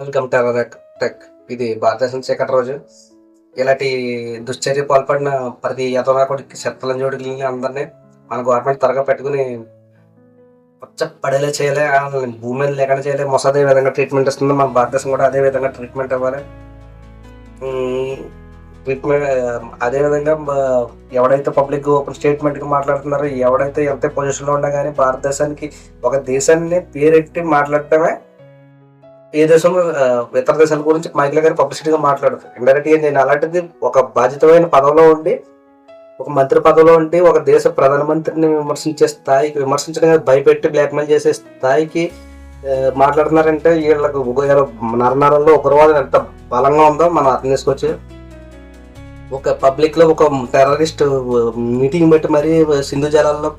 Welcome to our tech. ఇది భారతదేశం చీకటి రోజు. ఇలాంటి దుశ్చర్య పాల్పడిన ప్రతి యతనాకుడికి చెత్తలంజోడిని అందరినీ మన గవర్నమెంట్ త్వరగా పెట్టుకుని పడేలా చేయాలి. భూమి మీద లేకుండా చేయాలి. మొసదే విధంగా ట్రీట్మెంట్ ఇస్తుంది. మన భారతదేశం కూడా అదే విధంగా ట్రీట్మెంట్ ఇవ్వాలి. ట్రీట్మెంట్ అదేవిధంగా ఎవడైతే పబ్లిక్ ఓపెన్ స్టేట్మెంట్గా మాట్లాడుతున్నారో, ఎవడైతే ఎంత పొజిషన్లో ఉన్నా కానీ భారతదేశానికి ఒక దేశాన్ని పేరెట్టి మాట్లాడటమే ఏ దేశంలో ఇతర దేశాల గురించి మైకిల్ గారు పబ్లిసిటీగా మాట్లాడుతారు. ఇండైరెక్ట్గా నేను అలాంటిది ఒక బాధ్యతమైన పదవిలో ఉండి, ఒక మంత్రి పదవిలో ఉండి ఒక దేశ ప్రధానమంత్రిని విమర్శించే స్థాయికి, విమర్శించడం భయపెట్టి బ్లాక్మెయిల్ చేసే స్థాయికి మాట్లాడుతున్నారంటే వీళ్ళకు నరనరంలో ఉగ్రవాదం ఎంత బలంగా ఉందో మనం అర్థం చేసుకోవచ్చు. ఒక పబ్లిక్లో ఒక టెర్రరిస్ట్ మీటింగ్ పెట్టి మరీ సింధు జలాల్లో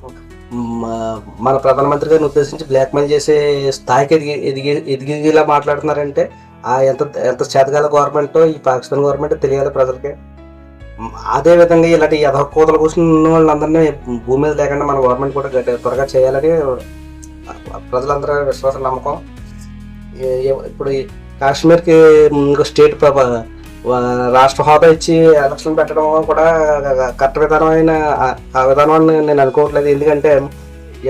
మన ప్రధానమంత్రి గారిని ఉద్దేశించి బ్లాక్మెయిల్ చేసే స్థాయికి ఎదిగేలా మాట్లాడుతున్నారంటే ఎంత ఎంత చేతగాల గవర్నమెంట్ ఈ పాకిస్తాన్ గవర్నమెంట్ తెలియాలి ప్రజలకి. అదేవిధంగా ఇలాంటి యథకోతలు కూర్చున్న వాళ్ళందరినీ భూమి మీద లేకుండా మన గవర్నమెంట్ కూడా త్వరగా చేయాలని ప్రజలందరూ విశ్వాసం, నమ్మకం. ఇప్పుడు కాశ్మీర్కి ఇంకో స్టేట్ రాష్ట్ర హోదా ఇచ్చి ఎలక్షన్ పెట్టడం కూడా కరెక్ట్ విధానమైన ఆ విధానాన్ని నేను అనుకోవట్లేదు. ఎందుకంటే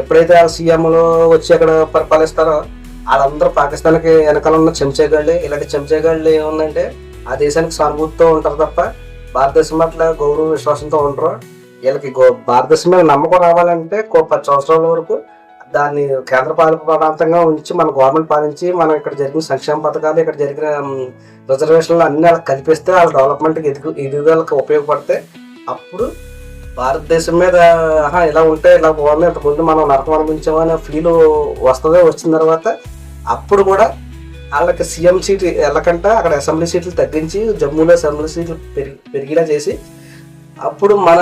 ఎప్పుడైతే ఆ సీఎంలు వచ్చి అక్కడ పరిపాలిస్తారో వాళ్ళందరూ పాకిస్తాన్కి వెనకాల ఉన్న చెంచాగాళ్ళు. ఇలాంటి చెంచాగాళ్ళు ఏముందంటే ఆ దేశానికి సానుభూతితో ఉంటారు తప్ప భారతదేశం పట్ల గౌరవ విశ్వాసంతో ఉండరు. వీళ్ళకి భారతదేశం మీద నమ్మకం రావాలంటే 10 సంవత్సరాల వరకు దాన్ని కేంద్ర పాలక ప్రాంతంగా ఉంచి మన గవర్నమెంట్ పాలించి, మనం ఇక్కడ జరిగిన సంక్షేమ పథకాలు, ఇక్కడ జరిగిన రిజర్వేషన్లు అన్ని వాళ్ళకి కల్పిస్తే వాళ్ళ డెవలప్మెంట్కి ఎదుగుదలకు ఉపయోగపడితే అప్పుడు భారతదేశం మీద ఇలా ఉంటే ఇలా పోవాలి, ఇంతకుముందు మనం నరకం అనుభవించామనే ఫీల్ వస్తుంది. వచ్చిన తర్వాత అప్పుడు కూడా వాళ్ళకి సీఎం సీట్ వెళ్ళకంటే అక్కడ అసెంబ్లీ సీట్లు తగ్గించి జమ్మూలో అసెంబ్లీ సీట్లు పెరిగేలా చేసి అప్పుడు మన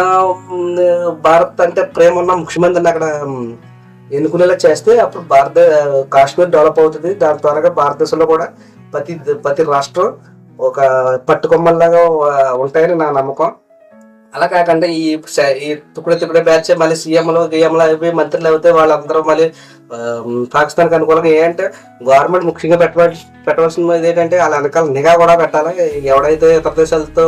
భారత్ అంటే ప్రేమ ఉన్న ముఖ్యమంత్రిని అక్కడ ఎన్నుకునేలా చేస్తే అప్పుడు కాశ్మీర్ డెవలప్ అవుతుంది. దాని త్వరగా భారతదేశంలో కూడా ప్రతి రాష్ట్రం ఒక పట్టుకొమ్మల్లాగా ఉంటాయని నా నమ్మకం. అలా కాకుండా ఈ తుక్కుడే బ్యాచ్ మళ్ళీ సీఎంలు గీఎంలు అవి మంత్రులు అయితే వాళ్ళందరూ మళ్ళీ పాకిస్తాన్కి అనుకూలంగా ఏంటంటే గవర్నమెంట్ ముఖ్యంగా పెట్టవలసిన ఏంటంటే వాళ్ళ వెనకాల నిఘా కూడా పెట్టాలి. ఎవడైతే ఇతర దేశాలతో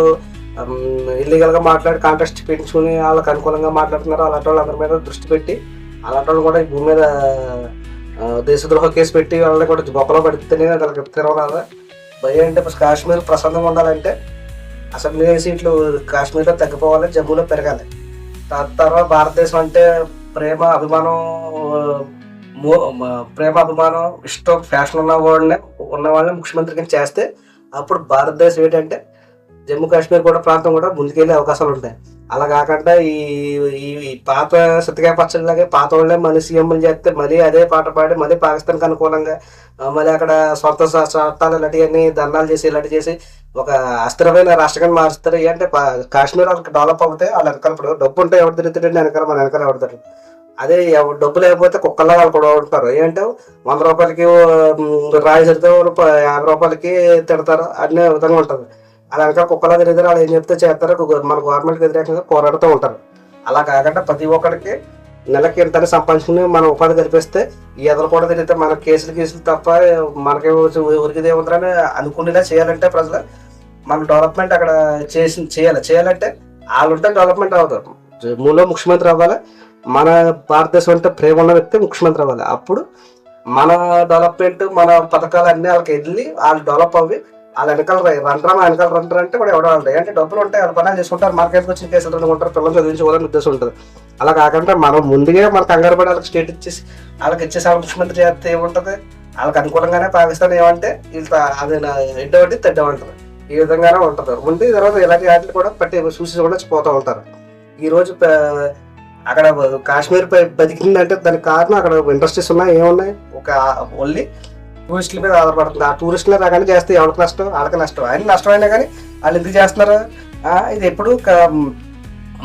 ఇల్లీగల్గా మాట్లాడి కాంటెస్ట్ పెంచుకుని వాళ్ళకి అనుకూలంగా మాట్లాడుతున్నారో అలాంటి వాళ్ళందరి మీద దృష్టి పెట్టి అలాంటి వాళ్ళు కూడా ఈ భూమి మీద దేశద్రోహ కేసు పెట్టి వాళ్ళని కూడా గొప్పలో పడితేనే వాళ్ళకి తిరగరాదా భయం. అంటే కాశ్మీర్ ప్రశాంతంగా ఉండాలంటే అసెంబ్లీ సీట్లు కాశ్మీర్లో తగ్గిపోవాలి, జమ్మూలో పెరగాలి. తర్వాత భారతదేశం అంటే ప్రేమ అభిమానం, ఇష్టం, ఫ్యాషన్ ఉన్న వాళ్ళని ముఖ్యమంత్రిగా చేస్తే అప్పుడు భారతదేశం ఏంటంటే జమ్మూ కాశ్మీర్ కూడా ప్రాంతం కూడా ముందుకెళ్ళే అవకాశాలు ఉంటాయి. అలా కాకుండా ఈ పాత సత్తికాయ పచ్చడిలాగే పాత వాళ్ళే మళ్ళీ సీఎంలు చేస్తే మళ్ళీ అదే పాట పాడి మళ్ళీ పాకిస్తాన్కి అనుకూలంగా మళ్ళీ అక్కడ సొంత చట్టాలు ఇలాంటివన్నీ దండాలు చేసి ఇలాంటి చేసి ఒక అస్థిరమైన రాష్ట్రంగా మారుస్తారు. ఏంటంటే కాశ్మీర్ వాళ్ళకి డెవలప్ అవుతాయి. వాళ్ళ వెనకాల ఇప్పుడు డబ్బు ఉంటే ఎవరు తిరుగుతాడండి, వెనకాల మన వెనకాల ఎవడతాడు. అదే డబ్బు లేకపోతే కుక్కల్లా వాళ్ళు కూడా ఉంటారు. ఏంటంటే 100 రూపాయలకి రాయి సరితే 50 రూపాయలకి తిడతారు. అనే విధంగా ఉంటుంది. అలా వెనకాల కుక్కలా తిరిగితే వాళ్ళు ఏం చెప్తే చేస్తారు, మన గవర్నమెంట్కి వ్యతిరేకంగా పోరాడుతూ ఉంటారు. అలా కాకుండా ప్రతి ఒక్కరికి నెలకి ఎంత సంపాదించుకుని మనం ఉపాధి కల్పిస్తే ఈ ఎదురు కూడా తిరిగితే మన కేసులు తప్ప మనకి ఉరికిది ఏముందని అనుకునేలా చేయాలంటే ప్రజలు మన డెవలప్మెంట్ అక్కడ చేయాలంటే వాళ్ళు ఉంటే డెవలప్మెంట్ అవుతారు. జమ్మూలో ముఖ్యమంత్రి అవ్వాలి, మన భారతదేశం అంటే ప్రేమ ఉన్న వ్యక్తి ముఖ్యమంత్రి అవ్వాలి. అప్పుడు మన డెవలప్మెంట్, మన పథకాలు అన్నీ వాళ్ళకి వెళ్ళి వాళ్ళు డెవలప్ అవ్వి వాళ్ళ వెనకాల రండ్రా అంటే కూడా ఎవడో ఉంటాయి. అంటే డబ్బులు ఉంటాయి, వాళ్ళ పనులు చేసుకుంటారు, మార్కెట్కి వచ్చిన కేసులు అనుకుంటారు, పిల్లలు చదివించుకోవాలని ఉద్దేశం ఉంటుంది. అలా కాకుండా మనం ముందుగా మన కంగారు పడి వాళ్ళకి స్టేట్ ఇచ్చేసి వాళ్ళకి ఇచ్చేసి ముఖ్యమంత్రి చేస్తే ఏముంటుంది, వాళ్ళకి అనుకూలంగానే పాకిస్తాన్ ఏమంటే వీళ్ళ అది ఎడ్డవంటి తెడ్డమంటారు. ఈ విధంగానే ఉంటుంది. ముందు తర్వాత ఇలాంటి వాటిని కూడా చూసి కూడా పోతూ ఉంటారు. ఈరోజు అక్కడ కాశ్మీర్ బతికిందంటే దానికి కారణం అక్కడ ఇండస్ట్రీస్ ఉన్నాయి, ఏమున్నాయి, ఒక ఓన్లీ టూరిస్టుల మీద ఆధారపడుతుంది. ఆ టూరిస్టులు రాగానే చేస్తే ఎవరికి నష్టం, వాళ్ళకి నష్టం. ఆయన నష్టమైనా కానీ వాళ్ళు ఎందుకు చేస్తున్నారు? ఇది ఎప్పుడు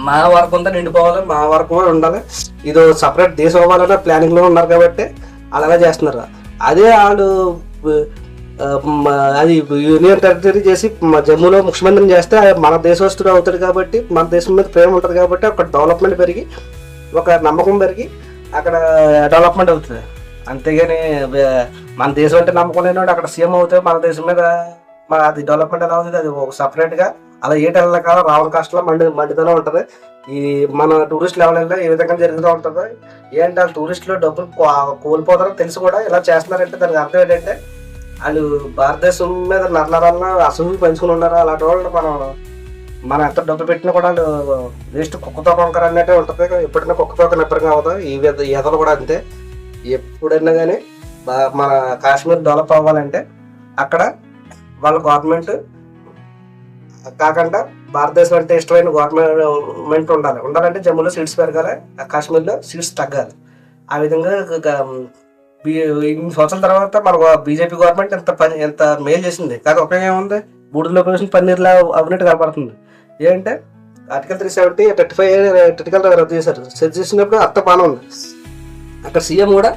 మా వరకు ఉందా నిండిపోవాలి, మా వరకు ఉండాలి, ఇది సపరేట్ దేశం అవ్వాలన్న ప్లానింగ్లో ఉన్నారు కాబట్టి అలాగే చేస్తున్నారు. అదే వాళ్ళు అది యూనియన్ టెరిటరీ చేసి జమ్మూలో ముఖ్యమంత్రిని చేస్తే మన దేశస్తుడు అవుతాడు కాబట్టి, మన దేశం మీద ప్రేమ ఉంటుంది కాబట్టి ఒక డెవలప్మెంట్ పెరిగి ఒక నమ్మకం పెరిగి అక్కడ డెవలప్మెంట్ అవుతుంది. అంతేగాని మన దేశం అంటే నమ్మకం లేనివాడు అక్కడ సీఎం అవుతే మన దేశం మీద అది డెవలప్మెంట్ ఎలా అవుతుంది, అది ఒక సపరేట్గా అలా ఏటెళ్ళ కాలం రావణ కాస్ట్లో మండితనం ఉంటుంది. ఈ మన టూరిస్ట్ లెవెల్లో ఏ విధంగా జరుగుతూ ఉంటుంది ఏంటి, వాళ్ళు టూరిస్టులు డబ్బులు కోల్పోతారో తెలిసి కూడా ఇలా చేస్తున్నారంటే దానికి అర్థం ఏంటంటే వాళ్ళు భారతదేశం మీద నరాలను అసలు పెంచుకుని ఉన్నారు. అలాంటి వాళ్ళు మనం ఎంత డబ్బు పెట్టినా కూడా వాళ్ళు వేస్ట్ కుక్కతో కొంకర అన్నట్టే ఉంటుంది. ఎప్పుడైనా కుక్కతో నిప్పరంగా అవుతుంది. ఈ ఎదలు కూడా అంతే. ఎప్పుడైనా కానీ మన కాశ్మీర్ డెవలప్ అవ్వాలంటే అక్కడ వాళ్ళ గవర్నమెంట్ కాకుండా భారతదేశం అంటే ఇష్టమైన గవర్నమెంట్ ఉండాలంటే జమ్మూలో సీట్స్ పెరగాలి, కాశ్మీర్లో సీట్స్ తగ్గాలి. ఆ విధంగా ఇన్ని సంవత్సరాల తర్వాత మన బీజేపీ గవర్నమెంట్ ఎంత మేలు చేసింది. కాదు ఉపయోగం ఏముంది, బూడిదలో పోసిన పన్నీర్లా అవినట్టు కనపడుతుంది. ఏంటంటే ఆర్టికల్ 370 35 క్రిటికల్ రద్దు చేశారు. సెట్ చేసినప్పుడు అర్థం బాగానే ఉంది. అక్కడ సీఎం కూడా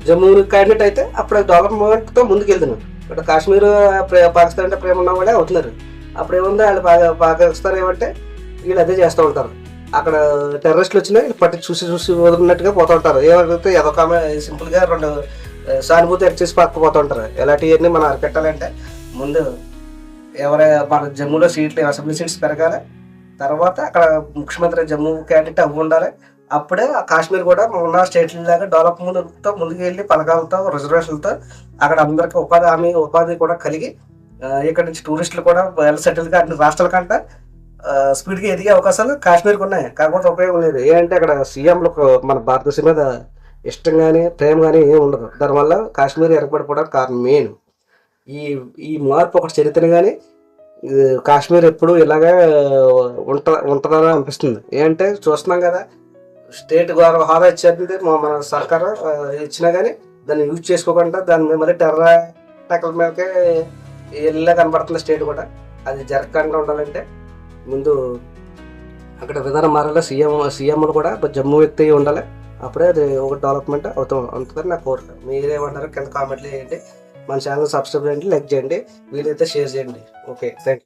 జమ్మూ క్యాండిడేట్ అయితే అప్పుడు డెవలప్మెంట్తో ముందుకు వెళ్తున్నారు. ఇక్కడ కాశ్మీర్ పాకిస్తాన్ అంటే ప్రేమ ఉన్న వాళ్ళే అవుతున్నారు. అప్పుడు ఏముంది, వాళ్ళు పాకిస్తాన్ ఏమంటే వీళ్ళు అదే చేస్తూ ఉంటారు. అక్కడ టెర్రరిస్టులు వచ్చినా వీళ్ళు పట్టి చూసి వదిలినట్టుగా పోతూ ఉంటారు. ఏమైతే అదొక సింపుల్గా 2 సానుభూతి చేసి పక్కపోతూ ఉంటారు. ఇలాంటివన్నీ మనం అరికట్టాలంటే ముందు మన జమ్మూలో అసెంబ్లీ సీట్స్ పెరగాలి. తర్వాత అక్కడ ముఖ్యమంత్రి జమ్మూ క్యాండిడేట్ అవ్వి ఉండాలి. అప్పుడే ఆ కాశ్మీర్ కూడా ఉన్న స్టేట్లలాగా డెవలప్మెంట్తో ముందుకు వెళ్ళి పథకాలతో రిజర్వేషన్లతో అక్కడ అందరికీ ఉపాధి కూడా కలిగి ఇక్కడ నుంచి టూరిస్టులు కూడా వెల్ సెటిల్గా అన్ని రాష్ట్రాల కంటే స్పీడ్గా ఎదిగే అవకాశాలు కాశ్మీర్కి ఉన్నాయి. కాకపోతే ఉపయోగం లేదు. ఏంటంటే అక్కడ సీఎంలకు మన భారతదేశం మీద ఇష్టం కానీ ప్రేమ కానీ ఏమి ఉండదు. దానివల్ల కాశ్మీర్ ఎరగబడిపోవడానికి కారణం మెయిన్ ఈ మార్పు ఒకటి చరిత్ర. కానీ కాశ్మీర్ ఎప్పుడు ఇలాగే ఉంటుందని అనిపిస్తుంది. ఏంటంటే చూస్తున్నాం కదా, స్టేట్ హోదా ఇచ్చేది మన సర్కారు ఇచ్చినా కానీ దాన్ని యూజ్ చేసుకోకుండా దాని మీద మళ్ళీ టెర్ర అటాకుల మీదకే వెళ్ళా కనబడుతుంది స్టేట్ కూడా. అది జరగకుండా ఉండాలంటే ముందు అక్కడ విధానం మారాలి. సీఎంలు కూడా జమ్మూ వ్యక్తి ఉండాలి. అప్పుడే అది ఒక డెవలప్మెంట్ ఉంటుందని నా కోరిక. మీరేమంటారు కింద కామెంట్లు చేయండి. మన ఛానల్ సబ్స్క్రైబ్ చేయండి, లైక్ చేయండి, వీలైతే షేర్ చేయండి. Okay, thank you.